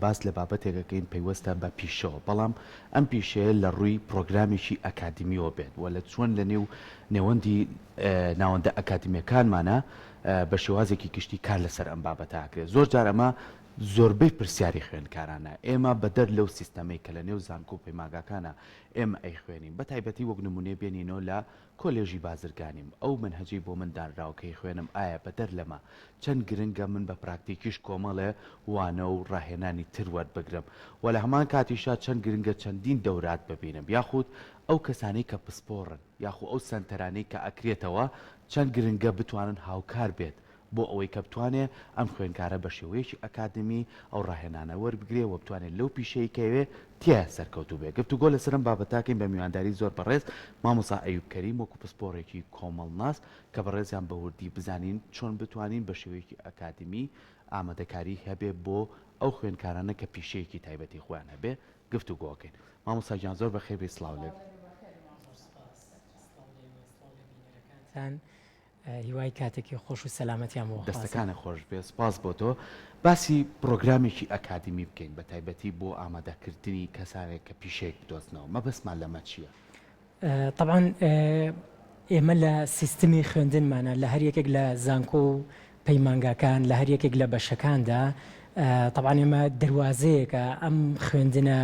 باس لە بابەتێکەکەین پەیوەستە بە پیشەوە بەڵام ئەم پیشەیە لە ڕووی پرۆگرامێکی ئەکادمیەوە بێت و لە چۆن لە نێوەندی ناوەندە ئەکادمیەکانمانە بە شێوازێکی گشتی کار لەسەر ئەم بابەتاکرێت زۆر جار ئەمە زۆربەی پرسیاری خوێندکارانە ئێمە بەدەر لەو سیستەمەی کە لە نێو زانکۆ و پەیمانگاکانە ئێمە ئەی خوێنین بە تایبەتی وەک نمونێ بێنینەوە لە کۆلێژی بازرگانیم ئەو منهەجەی بۆ من دانراوکەی خوێنم ئایا بەدەر لەمە چەند گرنگە من بە پراکتیکیش کۆمەڵێ وانە و ڕاهێنانی تروەت بگرم و لە هەمان کاتیشا چەند گرنگە چەندین دەورات ببینم یاخود ئەو کەسانەی کە پسپۆڕن یاخود ئەو سنتەرانەی کە ئەکرێتەوە چەند گرنگە بتوانن هاوکار بێت بۆ ئەوەی کە بتوانێت ئەم خوێنکارە بە شێوەیەکی ئەکادمی ئەو ڕاهێنانە وەربگرێ و بتوانێت لەو پیشەی کەوێ تیا سەرکەوتو بێ گفتوگۆ لەسەرم بابەتاکەین بە میوانداری زۆر بەڕێز مامۆستا ئەیوب کەریم وەکو پسپۆڕێکی کۆمەڵناس کە بەڕێزیان بەوردی بزانین چۆن بتوانین بە شێوەیەکی ئەکادمی ئامادەکاری هەبێ بۆ ئەو خوێنکارانە کە پیشەیەکی تایبەتی خۆیان هەبێ گفتوگۆکەین مامۆستا گیان زۆر بەخێر سلااو لێ هیوای کاتێکی خۆش و سەلامەتیان بۆ دەستەکانە خۆش بێ سپاس بۆ تۆ باسی پرۆگرامێکی ئەکادمی بکەین بە تایبەتی بۆ ئامادەکردنی کەسانێک کە پیشێک بدۆزنەوە مەبەستمان لەمە چییە؟ طبعاً ئێمە لە سیستمی خوێندنمانە لە هەر یەکێک لە زانکۆ و پەیمانگاکان لە هەر یەکێک لە بەشەکاندا طبعاً ئێمە دەواازەیەکە ئەم خوێندنە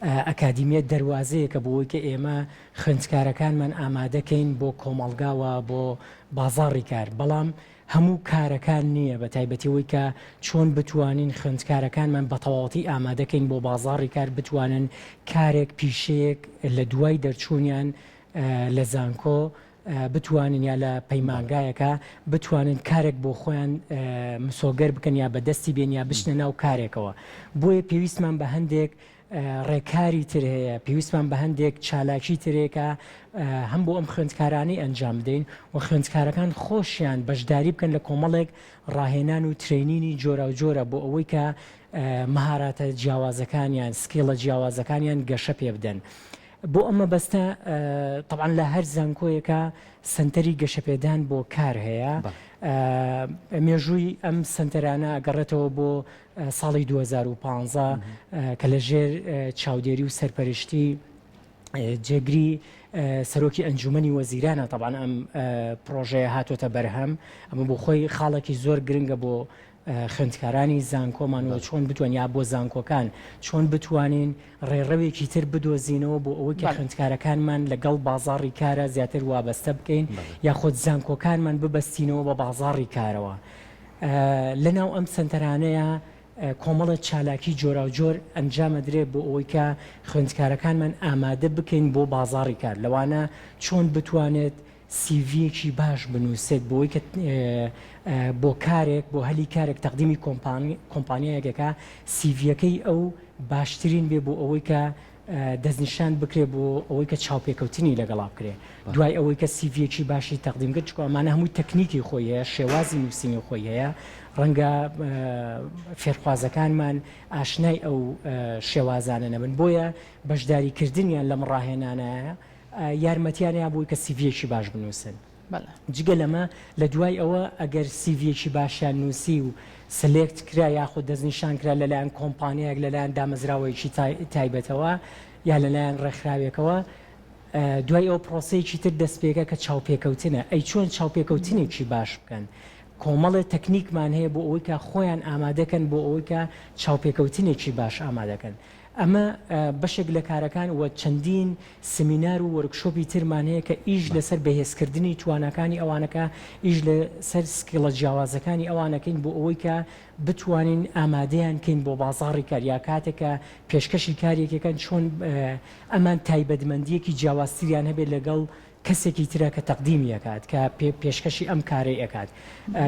ئەکادیمیە دەواازەیەکە بۆەوەی کە ئێمە خوێندکارەکانمان ئامادەکەین بۆ کۆمەڵگاوە بۆ بازاڕی کار بەڵام هەموو کارەکان نییە بە تایبەتیەوەی کە چۆن بتوانین خوێندکارەکانمان بە تەواوەتی ئامادەکەین بۆ بازاڕی کار بتوانن کارێک پیشەیەک لە دوای دەرچوونیان لە زانکۆ بتوانین یا لە پەیمانگایەکە بتوانن کارێک بۆ خۆیان مسۆگەر بکەن یا بەدەستی بێن یا بشنە ناو کارێکەوە بۆیە پێویستمان بە هەندێک ڕێکاری تر هەیە پێویستمان بە هەندێک چالاکی ترێکە هەم بۆ ئەم خوێندکارانەی ئەنجام بدەین و خوێندکارەکان خۆشیان بەشداری بکەن لە کۆمەڵێک ڕاهێنان و ترینینی جۆرە و جۆرە بۆ ئەوەی کە مەهاراتە جیاوازەکانیان سکیڵە جیاوازەکانیان گەشە پێ بدەن بۆ ئەمە بەستە طبعاً لە هەر زانکۆیەکە سنتەری گەشەپێدان بۆ کار هەیە مێژووی ئەم سنتەرانە ئەگەڕێتەوە بۆ ساڵی 2015 کە لە ژێر چاودێری و سەرپەرشتی جێگری سەرۆکی ئەنجومەنی وەزیرانە طبعاً ئەم پرۆژەیە هاتوۆتە بەرهەم ئەمە بۆ خۆی خاڵێکی زۆر گرنگە بۆ خوێندکارانی زانکۆمانەوە چۆن بتوان یا بۆ زانکۆکان چۆن بتوانین ڕێڕەوێکی تر بدۆزینەوە بۆ ئەوەی کە خوێندکارەکانمان لەگەڵ بازاڕی کارە زیاتر وابەستە بکەین یا خۆت زانکۆکانمان ببەستینەوە بە بازاڕی کارەوە لەناو ئەم سنتەرانەیە کۆمەڵە چالاکی جۆرا و جۆر ئەنجامەدرێ بۆ ئەوەی کە خوێندکارەکانمان ئامادە بکەین بۆ بازاڕی کار لەوانە چۆن بتوانێت سیڤیەکی باش بنووسێت بۆی کە بۆ کارێک بۆ هەلی کارێک تەقدیمی کۆمپانیایەکەکە سیڤیەکەی ئەو باشترین بێ بۆ ئەوەی کە دەستنیشان بکرێت بۆ ئەوەی کە چاوپێکەوتنی لەگەڵا بکرێ دوای ئەوەی کە سیڤیەکی باشی تەقدیم کرد چکۆ ئەمانە هەمووی تەکنیکی خۆی هەیە شێوازی نووسینی خۆی هەیە ڕەنگە فێرخوازەکانمان ئاشنای ئەو شێوازانە نەبن بۆیە بەشداریکردنیان لەم ڕاهێنانەیە یارمەتیانەیە بۆی کە سیڤیەکی باش بنووسن جگە لەمە لە دوای ئەوە ئەگەر سیڤیەکی باشیان نووسی و سلێکت کرا یاخود دەستنیشان کرا لەلایەن کۆمپانیایەک لەلایەن دامەزراوەیەکی تایبەتەوە یا لەلایەن ڕێکخراوێکەوە دوای ئەو پرۆسەیەکی تر دەست پێکە کە چاوپێکەوتنە ئەی چۆن چاوپێکەوتنێکی باش بکەن کۆمەڵێ تەکنیکمان هەیە بۆ ئەوەی کە خۆیان ئامادەکەن بۆ ئەوەی کە چاوپێکەوتنێکی باش ئامادەکەن ئەمە بەشێک لە کارەکان و چەندین سمینار و وەرکشۆپی ترمان هەیە کە ئیش لەسەر بەهێزکردنی توانەکانی ئەوانەکە ئیش لەسەر سکیڵە جیاوازەکانی ئەوانەکەین بۆ ئەوەی کە بتوانین ئامادەیان کەین بۆ بازاڕی کار یا کاتێکە پێشکەشی کارێکەکەن چۆن ئەمان تایبەتمەندیەکی جیاوازتریان هەبێت لەگەڵ کەسێکی ترە کە تەقدیمی ئەکات کە پێشکەشی ئەم کارەی ئەکات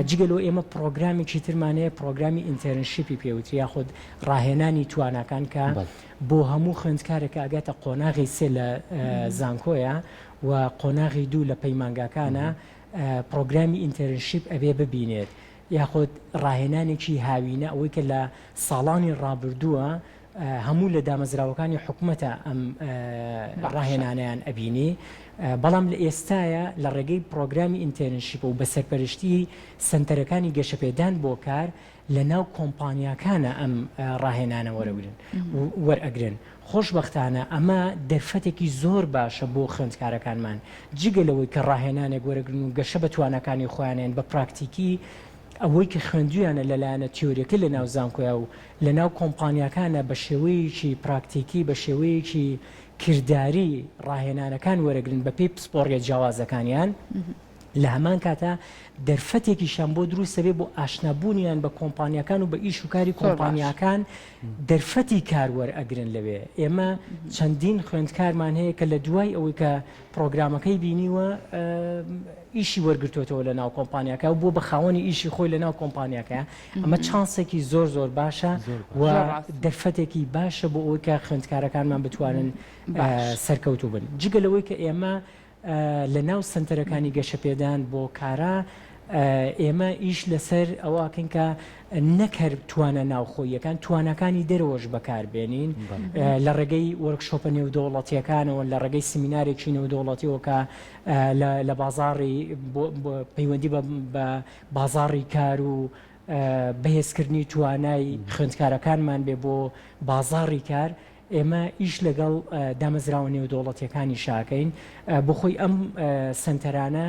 جگەلەوە ئێمە پرۆگرامێکی ترمانەیە پرۆگرامی ئینتەرنشیپی پێوتری یاخود ڕاهێنانی توانەکان کە بۆ هەموو خوێندکارێکە ئەگاتە قۆناغی سێ لە زانکۆیە و قۆناغی دوو لە پەیمانگاکانە پرۆگرامی ئینتەرنشیپ ئەبێ ببینێت یاخود ڕاهێنانێکی هاوینە ئەوەی کە لە ساڵانی ڕابردووە هەموو لە دامەزراوەکانی حکوومەتە ئەم ڕاهێنانیان ئەبینی بەڵام لە ئێستاە لە ڕێگەی پرۆگرامی ئینتەرنشیپ و بە سەرپەرشتی سنتەرەکانی گەشەپێدان بۆ کار لە ناو کۆمپانیاکانە ئەم ڕاهێنانە وەرئەگرن. خۆشبەختانە ئەمە دەرفەتێکی زۆر باشە بۆ خوێندکارەکانمان جگەلەوەی کە ڕاهێنانێک وەرەگرن و گەشە بە توانەکانی خۆیانێن بە پراکتیکی ئەوەی کە خوێندویانە لەلایەنە تیۆریەکە لە ناو زانکۆیە و لە ناو کۆمپانیاکانە بە شێوەیەکی پراکتیکی بە شێوەیەکی کردداری ڕاهێنانەکان وەرەگرن بە پێی پسپۆڕیە جیاوازەکانیان لە هەمان کاتە دەرفەتێکیشان بۆ دروستە بێ بۆ ئاشنابوونیان بە کۆمپانیەکان و بە ئیش و کاری کۆمپانیاکان دەرفەتی کاروەرئەگرن لەوێ. ئێمە چەندین خوێندکارمان هەیە کە لە دوای ئەوەی کە پرۆگرامەکەی بینیوە ئیشی وەرگرتوێتەوە لە ناو کۆمپانیاکە و بۆ بە خاوەنی ئیشی خۆی لە ناو کۆمپانیاکە. ئەمە چانسێکی زۆر زۆر باشە و دەرفەتێکی باشە بۆ ئەوەی کە خوێندکارەکانمان بتوانن سەرکەوتوو بن. جگەلەوەی کە ئێمە لە ناو سنتەرەکانی گەشەپێدان بۆ کارە ئێمە ئیش لەسەر ئەوواکەن کە نەکەر توانە ناوخۆیەکان توانەکانی دەرەوەش بەکاربێنین لە ڕێگەی وەرکشۆپە نێودەوڵەتیەکانەوە لە ڕێگەی سمینارێکی نێودەوڵەتیەوە کە لە بازاڕی پەیوەندی بە بازاڕی کار و بەهێزکردنی توانای خوێندکارەکانمان بێ بۆ بازاڕی کار. ئێمە ئیش لەگەڵ دامەزراوە نێودەوڵەتیەکانی شاکەین بۆ خۆی ئەم سنتەرانە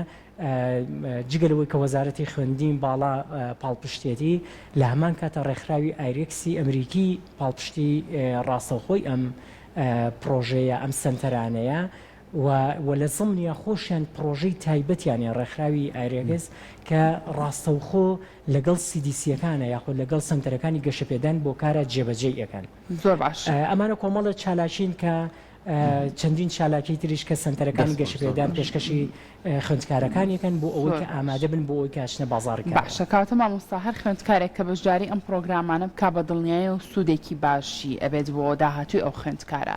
جگەلەوەی کە وەزارەتی خوێندین باڵا پاڵپشتێتی لە هەمان کاتە ڕێکخراوی ئایرێکسی ئەمریکی پاڵپشتی ڕاستەوخۆی ئەم پرۆژەیە ئەم سنتەرانەیە و لە زمنیە خۆشیان پرۆژەی تایبەتیانە ڕێکخراوی ئایرێگز کە ڕاستەوخۆ لەگەڵ CDC-ەکانە یاخود لەگەڵ سنتەرەکانی گەشەپێدان بۆ کارە جێبەجێ ئەەکەن. زۆر باش ئەمانە کۆمەڵە چالاکین کە چەندین چالاکی تریش کە سنتەرەکانی گەشەپێدان پێشکەشی خوێندکارەکانیەکەن بۆ ئەوەی کە ئامادە بن بۆ ئەوەی کاشنە بازاڕکە. باشە کاتە مامۆستا هەر خوێندکارێک کە بەشداری ئەم پرۆگرامانە بکا بە دڵنیایە و سوودێکی باشی ئەبێت بۆ داهاتووی ئەو خوێندکارە.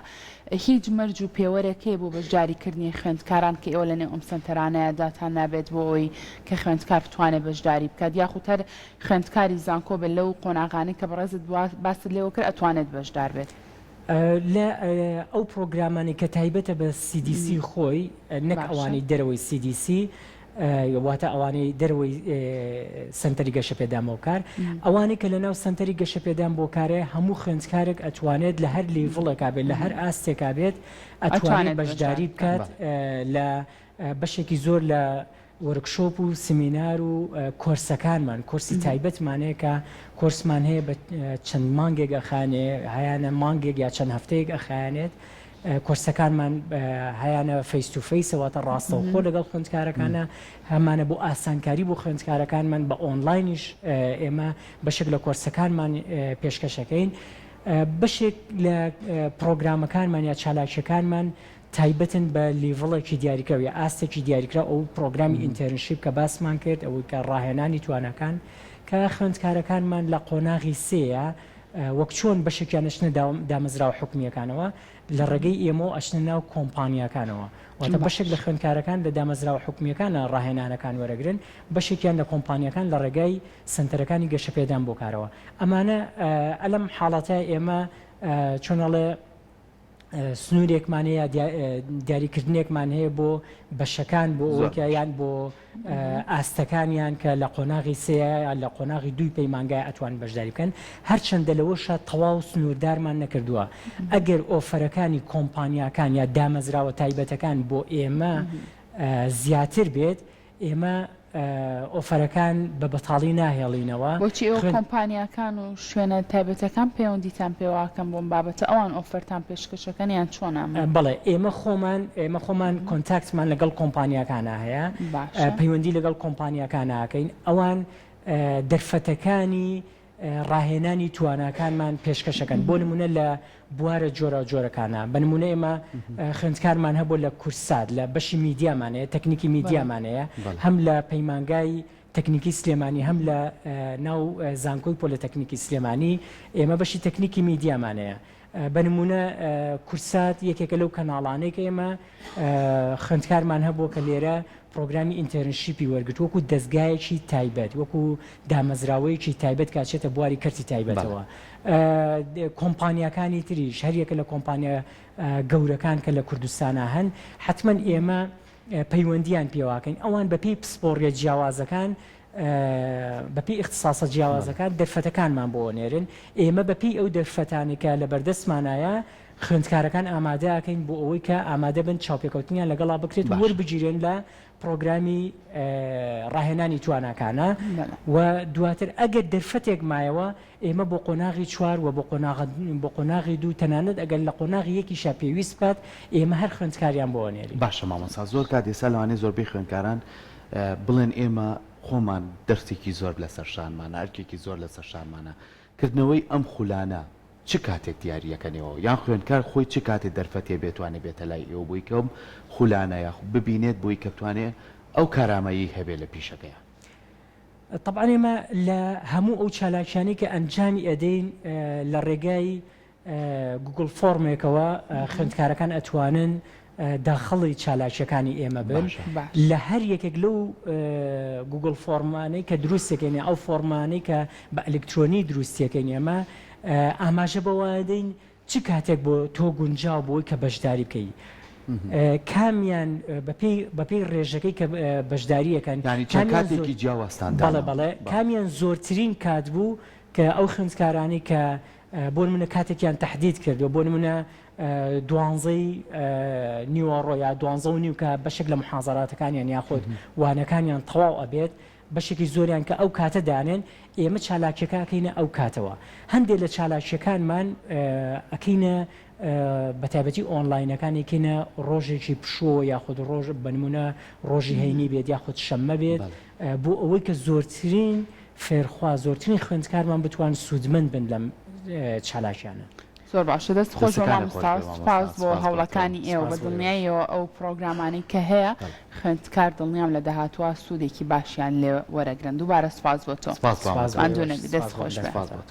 هیچ مەرج و پێوەرێکی بۆ بەشداریکردنی خوێندکاران کە ئێوە لەنێو ئەم سنتەرانەیە داتان نابێت بۆ ئەوی کە خوێندکار بتوانێت بەشداری بکات یاخود هەر خوێندکاری زانکۆ بێت لەو قۆناغانەی کە بەڕێزت باست لێوە کرد ئەتوانێت بەشدار بێت. لە ئەو پرۆگرامانی کە تایبەتە بە CDC خۆی نەک ئەوانەی دەرەوەی CDC واتە ئەوانەی دەرەوەی سنتەری گەشەپێدان بۆ کار ئەوانەی کە لە ناو سنتەری گەشەپێدان بۆ کارێ هەموو خوێندکارێک ئەتوانێت لە هەر لیڤڵێکا بێت لە هەر ئاستێکا بێت ئەتوانێت بەشداری بکات لە بەشێکی زۆر لە وەرکشۆپ و سمینار و کۆرسەکانمان کۆرسی تایبەتمانەیە کە کۆرسمان هەیە بە چەند مانگێک ئەخانێ هەیەە مانگێک یا چەند هەفتەیەک ئەخایانێت کۆرسەکانمان هەیەە فەیس تو فەیسەوەتە ڕاستەوخۆ لەگەڵ خوێندکارەکانە هەمانە بۆ ئاسانکاری بۆ خوێندکارەکانمان بە ئۆنلاینیش ئێمە بەشێک لە کۆرسەکانمان پێشکەشەکەین بەشێک لە پرۆگرامەکانمان یا چالاکیەکانمان تایبەتن بە لیڤڵێکی دیاریکراوە یا ئاستێکی دیاریکرا ئەو پرۆگرامی ئینتەرنشیپ کە باسمان کرد ئەوەی کە ڕاهێنانی توانەکان کە خوێندکارەکانمان لە قۆناغی سێیە وەک چۆن بەشێکیانشنە دامەزراوە حکومیەکانەوە لە ڕێگەی ئێمە ئەچنە ناو کۆمپانیاکانەوە واتە بەشێک لە خوێندکارەکان لە دامەزراوە حکومیەکانە ڕاهێنانەکان وەرەگرن بەشێکیان لە کۆمپانیەکان لە ڕێگای سنتەرەکانی گەشەپێدان بۆ کارەوە ئەمانە ئەلەم حاڵەتە ئێمە چۆنەڵێ سنوورێکمان هەیە دیاریکردنێکمان هەیە بۆ بەشەکان بۆ ئەوەکە یان بۆ ئاستەکانیان کە لە قۆناغی سەیە لە قۆناغی دوی پەیمانگای ئەتوان بەشداری بکەن هەرچەندە لەوەشە تەواو سنووردارمان نەکردووە ئەگەر ئۆفەرەکانی کۆمپانیاکان یا دامەزراوە تایبەتەکان بۆ ئێمە زیاتر بێت ئێمە ئۆفەرەکان بە بەتاڵی ناهێڵینەوە بۆچی ئەو کۆمپانیاکان و شوێنە تایبەتەکان پەیوەندیتان پێواکەم بۆم بابەتە ئەوان ئۆفەرتان پێشکەشەکەنیان چۆنە بەڵێ ئێمە خۆمان کۆنتاکتمان لەگەڵ کۆمپانیاکانە هەیە پەیوەندی لەگەڵ کۆمپانیاکانەکەین ئەوان دەرفەتەکانی ڕاهێنانی تواناکانمان پێشکەشەکەن بۆ نمونە لە بوارە جۆرە جۆرەکانە بە نمونە ئێمە خوێندکارمان هەبوو لە کورسات لە بەشی میدیامانەیە تەکنیکی میدیامانەیە هەم لە پەیمانگای تەکنیکی سلێمانی هەم لە ناو زانکۆی پۆلتەکنیکی سلێمانی ئێمە بەشی تەکنیکی میدیامانەیە. بەنمونە کورسات یەکێکە لەو کەناڵانەی کە ئێمە خوێندکارمان هەبووە کە لێرە پرۆگرامی ئینتەرنشیپی وەرگرت وەکو دەستگایەکی تایبەت وەکو دامەزراوەیەکی تایبەت کاچێتە بواری کەرتی تایبەتەوە. کۆمپانیاکانی تریش هەریەکە لە کۆمپانیا گەورەکان کە لە کوردستانە هەن حتمما ئێمە پەیوەندیان پێواکەین ئەوان بەپی پسپۆڕیە جیاوازەکان بەپی اختصاسە جیاوازەکان دەرفەتەکانمان بۆ نێرن ئێمە بەپی ئەو دەرفەتانی کە لە بەردەستمانایە خوێندکارەکان ئامادەکەین بۆ ئەوەی کە ئامادە بن چاوپێکەوتنیان لەگەڵا بکرێت وەربگیرێن لە پرۆگرامی ڕاهێنانی تواناکانە و دواتر ئەگەر دەرفەتێک مایەوە ئێمە بۆ قۆناغی 4 و بۆ قۆناغی 2 تەنانەت ئەگەر لە قۆناغی یەکیشا پێویست بات ئێمە هەر خوێندکاریان بۆ نێری. باشە مامۆستا زۆر کات ئێستا لەوانەیە زۆربەی خوێندکاران بڵێن ئێمە خۆمان دەرسێکی زۆر لەسەر شانمانە ئەرکێکی زۆر لەسەر شانمانە کردنەوەی ئەم خولانە چ کاتێک دیاریەکەنەوە یان خوێندکار خۆی چ کاتێک دەرفەتێ بێتوانێت بێتە لای ئێوە بووی کەم خولانە یا ببینێت بۆی کە بتوانێت ئەو کارامەیی هەبێ لە پیشەکەیە. طبعا ئێمە لە هەموو ئەو چالاکیانی کە ئەنجامی ئەدەین لە ڕێگای گوگل فۆرمێکەوە خوێندکارەکان ئەتوانن داخڵی چالاکیەکانی ئێمە بن لە هەر یەکێک لەو گوگل فۆرمانەی کە دروستەکەین ئەو فۆرمانەی کە بە ئەلکترۆنی دروستیەکەین ئێمە ئاماژە بەوادەین چ کاتێک بۆ تۆ گونجاو بۆی کە بەشداری بکەی کامیان بەپێی ڕێژەکەی کە بەشداریەکەن کاتێکی جیاوازتان بەڵێ کامیان زۆرترین کات بوو کە ئەو خوێندکارانی کە بۆ نمونە کاتێکیان تهدید کردو بۆ نمونە 12 نیوەڕۆ یا 12 کە بەشێک لە محازەراتەکانیان یاخود وانەکانیان تەواو ئەبێت بەشێکی زۆریان کە ئەو کاتە دانێن ئێمە چالاکیەکەکەینە ئەو کاتەوە هەندێک لە چالاکیەکانمان ئەکەینە بەتایبەتی ئۆنلاینەکانێکینە ڕۆژێکی پشۆ یاخود ڕۆژ بنمونە ڕۆژی هەینی بێت یاخود شەممە بێت بۆ ئەوەی کە زۆرترین فێرخوا زۆرترین خوێندکارمان بتوان سوودمەند بن لەم چالاکیانە. زۆر باشە دەست خۆش سپاس بۆ هەوڵەکانی ئێوە بە دڵنیایەوە ئەو پرۆگرامانی کە هەیە خوێندکار دڵنیام لە داهاتوە سوودێکی باشیان لێ وەرەگرن دووبارە سپاس بۆ تۆ. سپاس دەست خۆش بێت.